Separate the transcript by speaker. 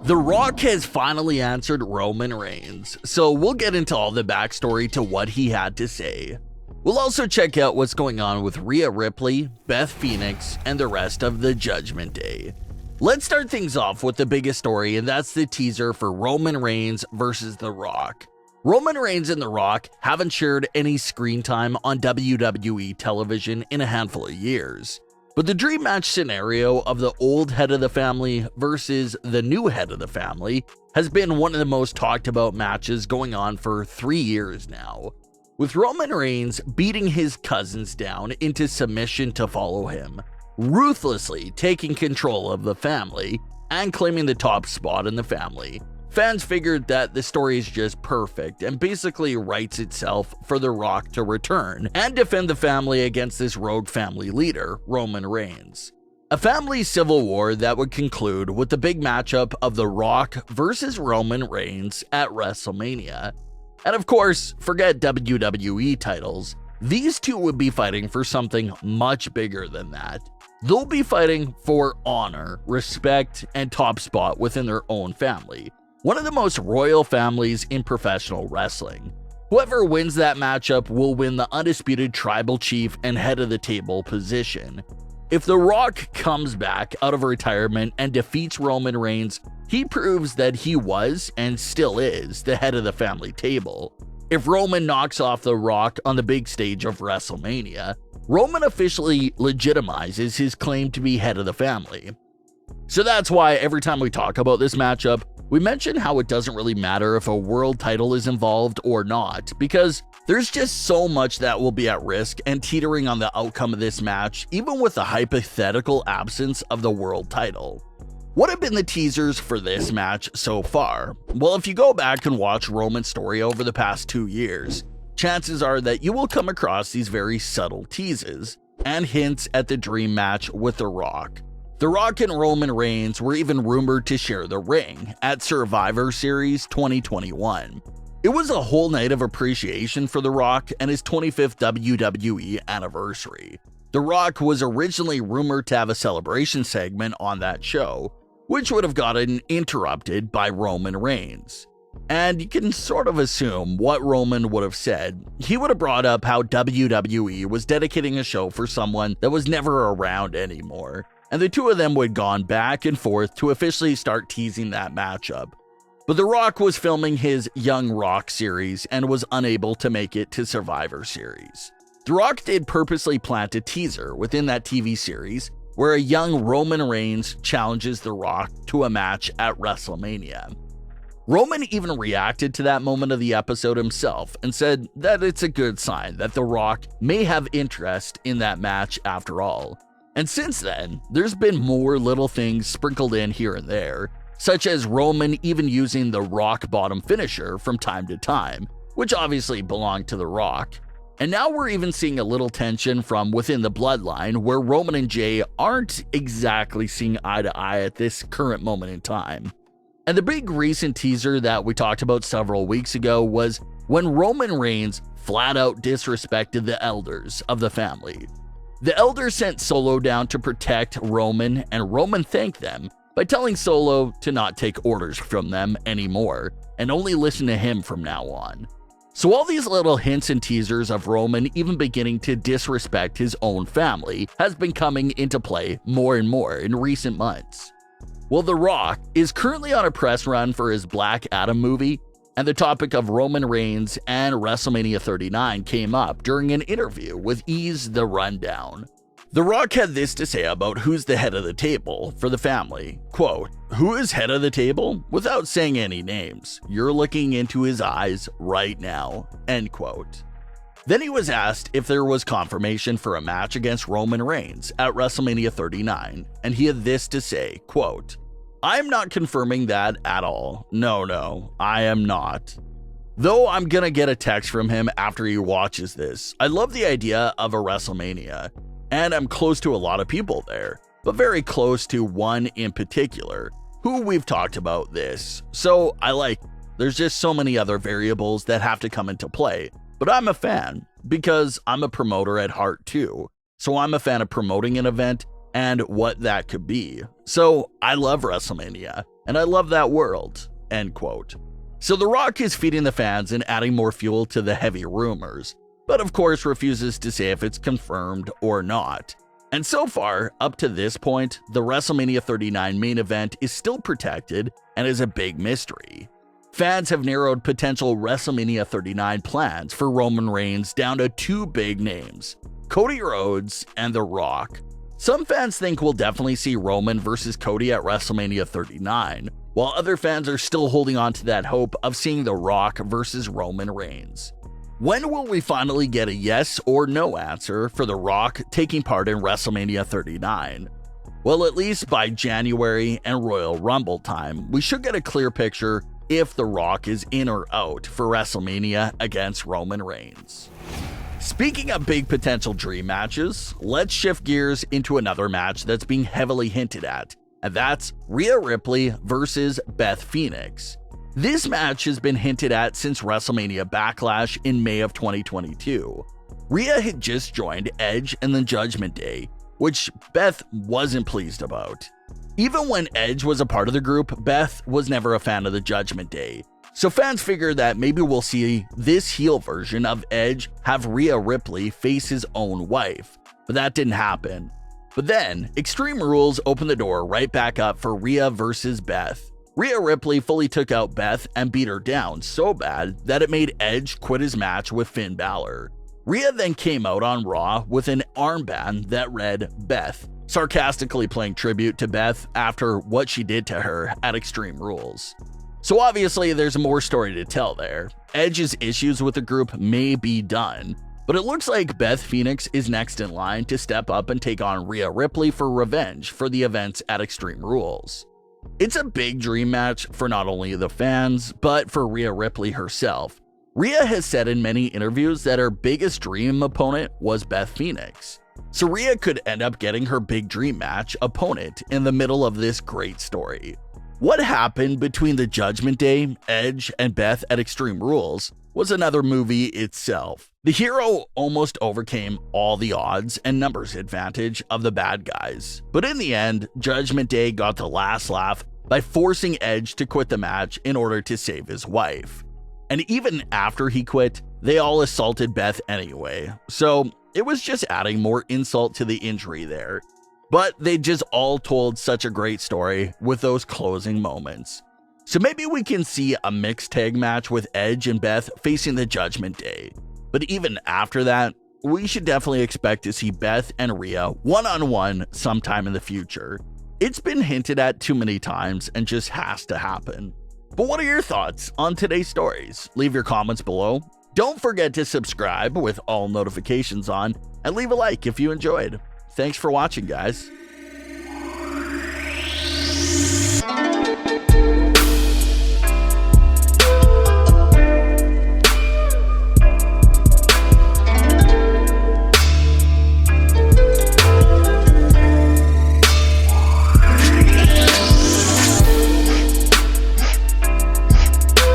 Speaker 1: The Rock has finally answered Roman Reigns, so we'll get into all the backstory to what he had to say. We'll also check out what's going on with Rhea Ripley, Beth Phoenix, and the rest of the Judgment Day. Let's start things off with the biggest story, and that's the teaser for Roman Reigns versus The Rock. Roman Reigns and The Rock haven't shared any screen time on WWE television in a handful of years. But the dream match scenario of the old head of the family versus the new head of the family has been one of the most talked about matches going on for 3 years now, with Roman Reigns beating his cousins down into submission to follow him, ruthlessly taking control of the family and claiming the top spot in the family. Fans figured that the story is just perfect and basically writes itself for The Rock to return and defend the family against this rogue family leader, Roman Reigns. A family civil war that would conclude with the big matchup of The Rock versus Roman Reigns at WrestleMania. And of course, forget WWE titles, these two would be fighting for something much bigger than that. They'll be fighting for honor, respect, and top spot within their own family. One of the most royal families in professional wrestling. Whoever wins that matchup will win the undisputed tribal chief and head of the table position. If The Rock comes back out of retirement and defeats Roman Reigns, he proves that he was and still is the head of the family table. If Roman knocks off The Rock on the big stage of WrestleMania, Roman officially legitimizes his claim to be head of the family. So that's why every time we talk about this matchup, we mention how it doesn't really matter if a world title is involved or not, because there's just so much that will be at risk and teetering on the outcome of this match, even with the hypothetical absence of the world title. What have been the teasers for this match so far? Well, if you go back and watch Roman's story over the past 2 years, chances are that you will come across these very subtle teases and hints at the dream match with The Rock. The Rock and Roman Reigns were even rumored to share the ring at Survivor Series 2021. It was a whole night of appreciation for The Rock and his 25th WWE anniversary. The Rock was originally rumored to have a celebration segment on that show, which would have gotten interrupted by Roman Reigns. And you can sort of assume what Roman would have said. He would have brought up how WWE was dedicating a show for someone that was never around anymore. And the two of them would have gone back and forth to officially start teasing that matchup. But The Rock was filming his Young Rock series and was unable to make it to Survivor Series. The Rock did purposely plant a teaser within that TV series where a young Roman Reigns challenges The Rock to a match at WrestleMania. Roman even reacted to that moment of the episode himself and said that it's a good sign that The Rock may have interest in that match after all. And since then, there's been more little things sprinkled in here and there, such as Roman even using the rock bottom finisher from time to time, which obviously belonged to The Rock. And now we're even seeing a little tension from within the Bloodline where Roman and Jay aren't exactly seeing eye to eye at this current moment in time. And the big recent teaser that we talked about several weeks ago was when Roman Reigns flat out disrespected the elders of the family. The elders sent Solo down to protect Roman, and Roman thanked them by telling Solo to not take orders from them anymore and only listen to him from now on. So all these little hints and teasers of Roman even beginning to disrespect his own family has been coming into play more and more in recent months. Well, The Rock is currently on a press run for his Black Adam movie, and the topic of Roman Reigns and WrestleMania 39 came up during an interview with Ease the Rundown. The Rock had this to say about who's the head of the table for the family. Quote, "Who is head of the table? Without saying any names. You're looking into his eyes right now." End quote. Then he was asked if there was confirmation for a match against Roman Reigns at WrestleMania 39, and he had this to say, quote, "I'm not confirming that at all. No, I am not. Though I'm gonna get a text from him after he watches this. I love the idea of a WrestleMania, and I'm close to a lot of people there, but very close to one in particular, who we've talked about this. So I like, there's just so many other variables that have to come into play, But I'm a fan because I'm a promoter at heart too. So I'm a fan of promoting an event and what that could be. So I love WrestleMania and I love that world." End quote. So The Rock is feeding the fans and adding more fuel to the heavy rumors, but of course refuses to say if it's confirmed or not. And so far, up to this point, the WrestleMania 39 main event is still protected and is a big mystery. Fans have narrowed potential WrestleMania 39 plans for Roman Reigns down to two big names, Cody Rhodes and The Rock. Some fans think we'll definitely see Roman versus Cody at WrestleMania 39, while other fans are still holding on to that hope of seeing The Rock versus Roman Reigns. When will we finally get a yes or no answer for The Rock taking part in WrestleMania 39? Well, at least by January and Royal Rumble time, we should get a clear picture if The Rock is in or out for WrestleMania against Roman Reigns. Speaking of big potential dream matches, let's shift gears into another match that's being heavily hinted at, and that's Rhea Ripley versus Beth Phoenix. This match has been hinted at since WrestleMania Backlash in May of 2022. Rhea had just joined Edge and the Judgment Day, which Beth wasn't pleased about. Even when Edge was a part of the group, Beth was never a fan of the Judgment Day. So fans figured that maybe we'll see this heel version of Edge have Rhea Ripley face his own wife, but that didn't happen. But then, Extreme Rules opened the door right back up for Rhea versus Beth. Rhea Ripley fully took out Beth and beat her down so bad that it made Edge quit his match with Finn Balor. Rhea then came out on Raw with an armband that read Beth, sarcastically playing tribute to Beth after what she did to her at Extreme Rules. So obviously there's more story to tell there. Edge's issues with the group may be done, but it looks like Beth Phoenix is next in line to step up and take on Rhea Ripley for revenge for the events at Extreme Rules. It's a big dream match for not only the fans, but for Rhea Ripley herself. Rhea has said in many interviews that her biggest dream opponent was Beth Phoenix. So Rhea could end up getting her big dream match opponent in the middle of this great story. What happened between the Judgment Day, Edge, and Beth at Extreme Rules was another movie itself. The hero almost overcame all the odds and numbers advantage of the bad guys, but in the end, Judgment Day got the last laugh by forcing Edge to quit the match in order to save his wife. And even after he quit, they all assaulted Beth anyway, so it was just adding more insult to the injury there. But they just all told such a great story with those closing moments. So maybe we can see a mixed tag match with Edge and Beth facing the Judgment Day. But even after that, we should definitely expect to see Beth and Rhea one-on-one sometime in the future. It's been hinted at too many times and just has to happen. But what are your thoughts on today's stories? Leave your comments below. Don't forget to subscribe with all notifications on and leave a like if you enjoyed. Thanks for watching, guys.